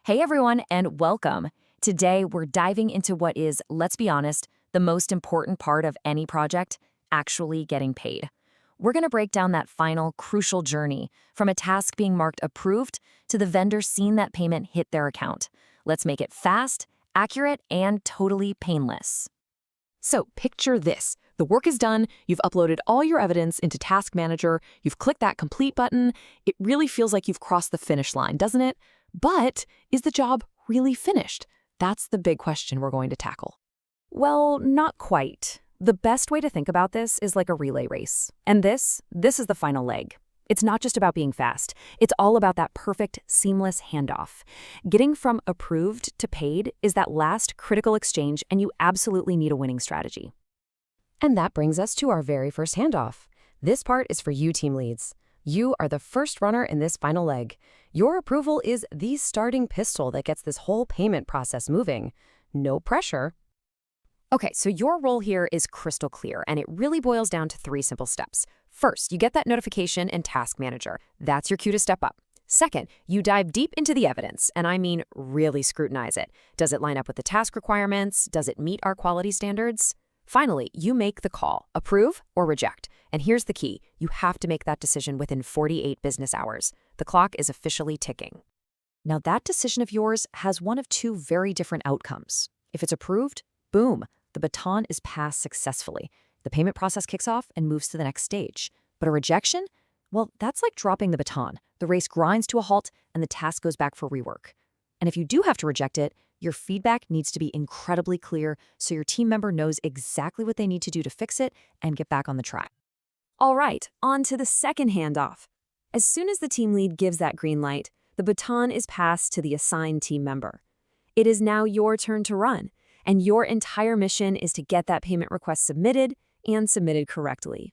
Hey everyone, and welcome. Today we're diving into what is, let's be honest, the most important part of any project, actually getting paid. We're going to break down that final, crucial journey from a task being marked approved to the vendor seeing that payment hit their account. Let's make it fast, accurate, and totally painless. So picture this. The work is done, you've uploaded all your evidence into Task Manager, you've clicked that complete button. It really feels like you've crossed the finish line, doesn't it? But is the job really finished? That's the big question we're going to tackle. Well, not quite. The best way to think about this is like a relay race. And this is the final leg. It's not just about being fast. It's all about that perfect, seamless handoff. Getting from approved to paid is that last critical exchange, and you absolutely need a winning strategy. And that brings us to our very first handoff. This part is for you team leads. You are the first runner in this final leg. Your approval is the starting pistol that gets this whole payment process moving. No pressure. Okay, so your role here is crystal clear, and it really boils down to 3 simple steps. First, you get that notification in Task Manager. That's your cue to step up. Second, you dive deep into the evidence, and I mean really scrutinize it. Does it line up with the task requirements? Does it meet our quality standards? Finally, you make the call, approve or reject. And here's the key. You have to make that decision within 48 business hours. The clock is officially ticking. Now, that decision of yours has one of 2 very different outcomes. If it's approved, boom, the baton is passed successfully. The payment process kicks off and moves to the next stage. But a rejection? Well, that's like dropping the baton. The race grinds to a halt and the task goes back for rework. And if you do have to reject it, your feedback needs to be incredibly clear so your team member knows exactly what they need to do to fix it and get back on the track. All right, on to the second handoff. As soon as the team lead gives that green light, the baton is passed to the assigned team member. It is now your turn to run, and your entire mission is to get that payment request submitted and submitted correctly.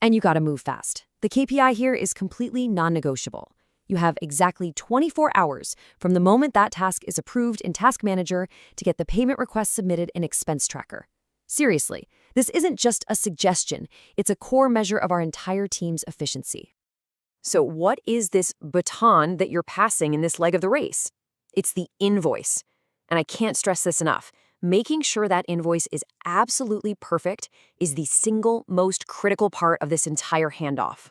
And you gotta move fast. The KPI here is completely non-negotiable. You have exactly 24 hours from the moment that task is approved in Task Manager to get the payment request submitted in Expense Tracker. Seriously, this isn't just a suggestion, it's a core measure of our entire team's efficiency. So what is this baton that you're passing in this leg of the race? It's the invoice. And I can't stress this enough. Making sure that invoice is absolutely perfect is the single most critical part of this entire handoff.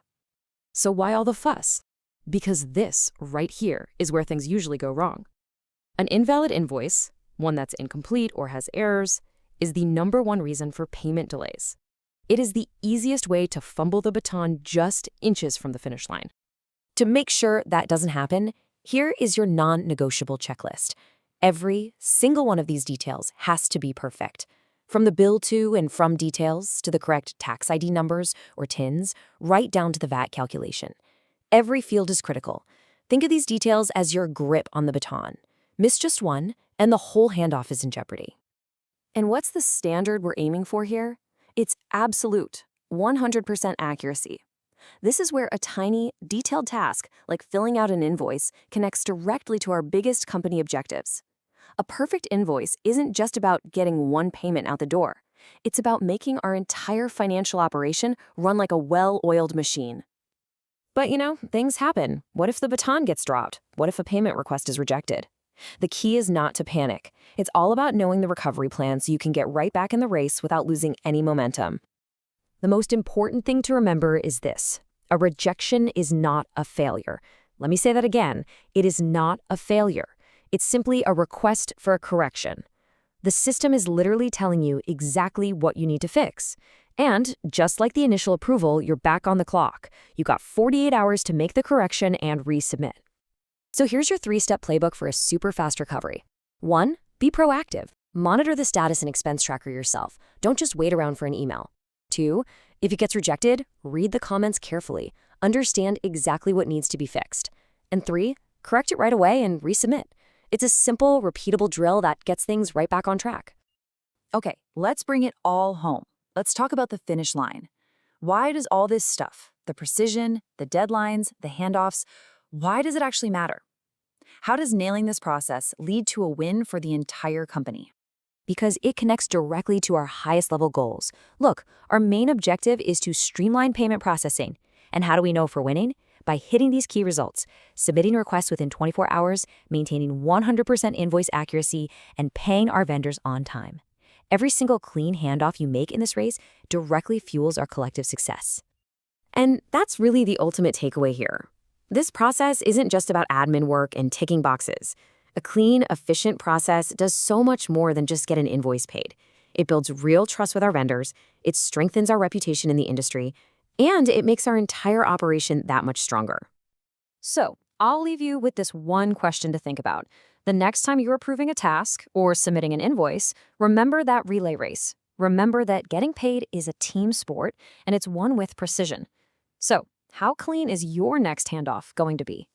So why all the fuss? Because this, right here, is where things usually go wrong. An invalid invoice, one that's incomplete or has errors, is the #1 reason for payment delays. It is the easiest way to fumble the baton just inches from the finish line. To make sure that doesn't happen, here is your non-negotiable checklist. Every single one of these details has to be perfect. From the bill to and from details to the correct tax ID numbers or TINs, right down to the VAT calculation. Every field is critical. Think of these details as your grip on the baton. Miss just one, and the whole handoff is in jeopardy. And what's the standard we're aiming for here? It's absolute, 100% accuracy. This is where a tiny, detailed task, like filling out an invoice, connects directly to our biggest company objectives. A perfect invoice isn't just about getting one payment out the door. It's about making our entire financial operation run like a well-oiled machine. But things happen. What if the baton gets dropped? What if a payment request is rejected? The key is not to panic. It's all about knowing the recovery plan so you can get right back in the race without losing any momentum. The most important thing to remember is this. A rejection is not a failure. Let me say that again. It is not a failure. It's simply a request for a correction. The system is literally telling you exactly what you need to fix. And just like the initial approval, you're back on the clock. You got 48 hours to make the correction and resubmit. So here's your 3-step playbook for a super fast recovery. 1, be proactive. Monitor the status and expense tracker yourself. Don't just wait around for an email. 2, if it gets rejected, read the comments carefully. Understand exactly what needs to be fixed. And 3, correct it right away and resubmit. It's a simple, repeatable drill that gets things right back on track. Okay, let's bring it all home. Let's talk about the finish line. Why does all this stuff, the precision, the deadlines, the handoffs, why does it actually matter? How does nailing this process lead to a win for the entire company? Because it connects directly to our highest level goals. Look, our main objective is to streamline payment processing. And how do we know if we're winning? by hitting these key results: submitting requests within 24 hours, maintaining 100% invoice accuracy, and paying our vendors on time. Every single clean handoff you make in this race directly fuels our collective success. And that's really the ultimate takeaway here. This process isn't just about admin work and ticking boxes. A clean, efficient process does so much more than just get an invoice paid. It builds real trust with our vendors, it strengthens our reputation in the industry, and it makes our entire operation that much stronger. So, I'll leave you with this one question to think about. The next time you're approving a task or submitting an invoice, remember that relay race. Remember that getting paid is a team sport, and it's won with precision. So, how clean is your next handoff going to be?